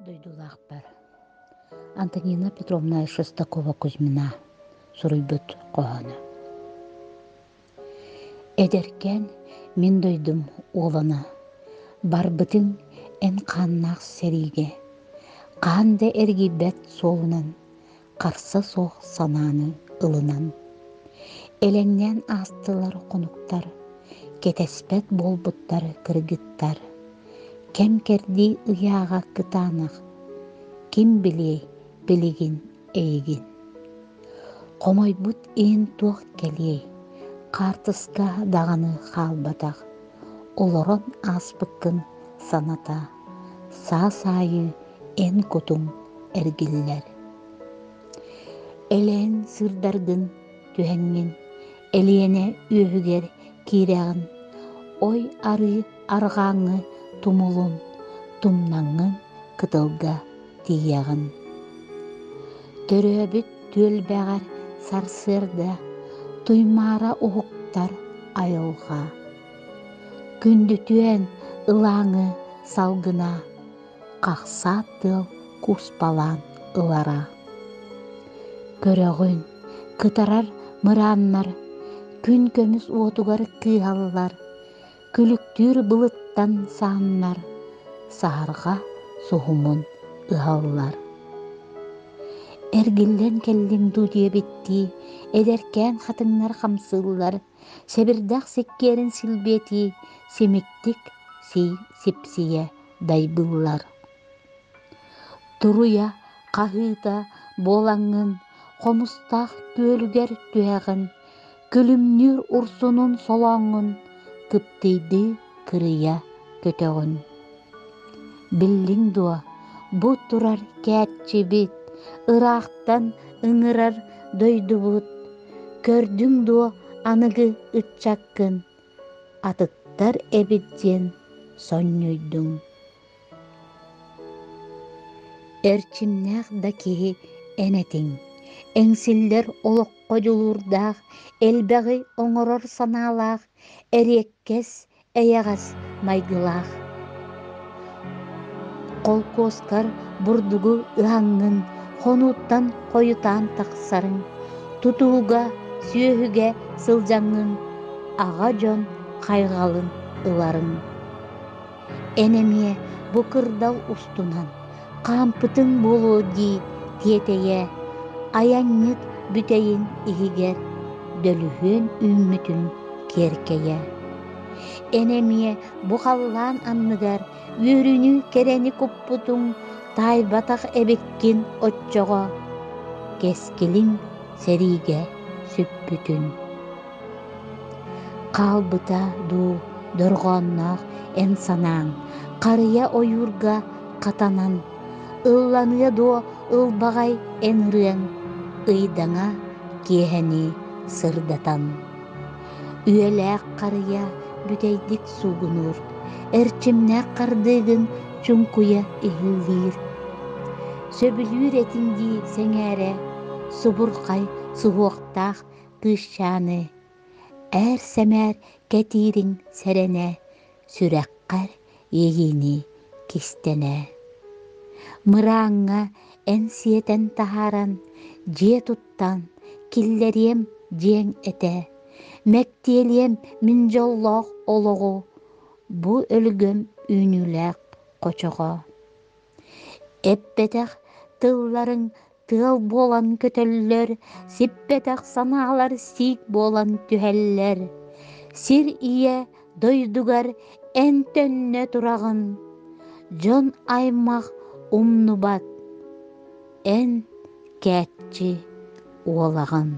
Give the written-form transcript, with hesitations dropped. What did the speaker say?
Дойдулах бар. Антонина Петровна Шестакова-Кузьмина. Суруйбут қоғаны. Эдеркен мен дойдум оланы. Барбытың эн қаннақ сериге. Қанды эрги бәт солынан. Қарсы соқ сананы ылынан. Элеңнен астылар қонуктар. Кетеспет болбуттар кыргыттар. Кем керди ыяға кытанақ. Ким билей билигин эйгин. Комойбут эн туақ келей. Қартыска дағаны қалбатақ. Олорон аспыққын саната. Са-сайы эн кутун эргиллер. Элен сырдардын түхенген. Элиене үйігер кирегін. Ой ары арғаңы тумулун. Тумнаңын кытылга тиягын. Төрөбүт төлбәғар сарсырда. Туймара уғуктар айылға. Күнді түен ылаңы салгына. Қақса тыл куспалан ылара. Көрөгүн кытарар мыраннар. Күн көміс отугар кыаллар. Күліктүр бұлыттан сааннар. Сағарға суғымын ыаллар. Эргиллен келлим дудия бетти. Эдеркен хатыңнар хамсыллар. Себірдақ секкерін силбети. Семектик сепсие дайбыллар. Туруя қағыта болаңын. Қомыстақ көлгер түәғін. Күлімнүр урсунун солаңын. Кыптейді кырыя көтөгін. Биллин дуа, бұ турар кәтчі бит. Ырақтан ыңырар дойду бұд. Көрдің дуа анығы үтчаккын. Атыттар әбеттен соннойдың. Әрчімнәқ да кеге әнетің. Әңсілдер олыққа жолурдақ. Әлбәғі оңырыр саналақ. Әреккес әяғас майгылақ. Қолкоскар бұрдығы ұғаңын. Хонуттан қойытан тақсарын. Тутууга сүйіге сылжаңын. Аға жон қайғалын ыларын. Энемие бұқырдал устунан. Қампытың болу ди тетeye. Аяннет бүтейін игер. Дөлүхөн үммүтүн керкeye. Энемие бұқаллан анныгар. Үрүнү керени куппутун. Тайбатақ әбеккен отчоға. Кескелин сериге сүппүтүн. Қалбыта ду дорғаннақ ән санаң. Қарыя ойурга қатанан. Ылланыя ду ылбағай ән рыяң. Ыйдаңа кехені сырдатан. Үйеләк қарыя бүтейдік суғыныр. Әрчімнәк қардығын чүнкуя ихилдир. Сөбілүр этинди сеңәре. Субурқай суғуқтақ кышчаны. Әр сәмәр кәтирин сәрене. Сүрәққар егini кистене. Мыраңға ән сиетен тахаран. Же туттан киллерем жең әте. Мәктелем мин жоллақ олығы. Бу өлгөм үнүләк қочоға. Эппетәқ тылларын тыл болан көтөллөр. Сиппетәқ саналар сик болан түхәллер. Сир ие дойдугар ән төнне турағын. Жон аймақ умнубат ән кәтчі олағын.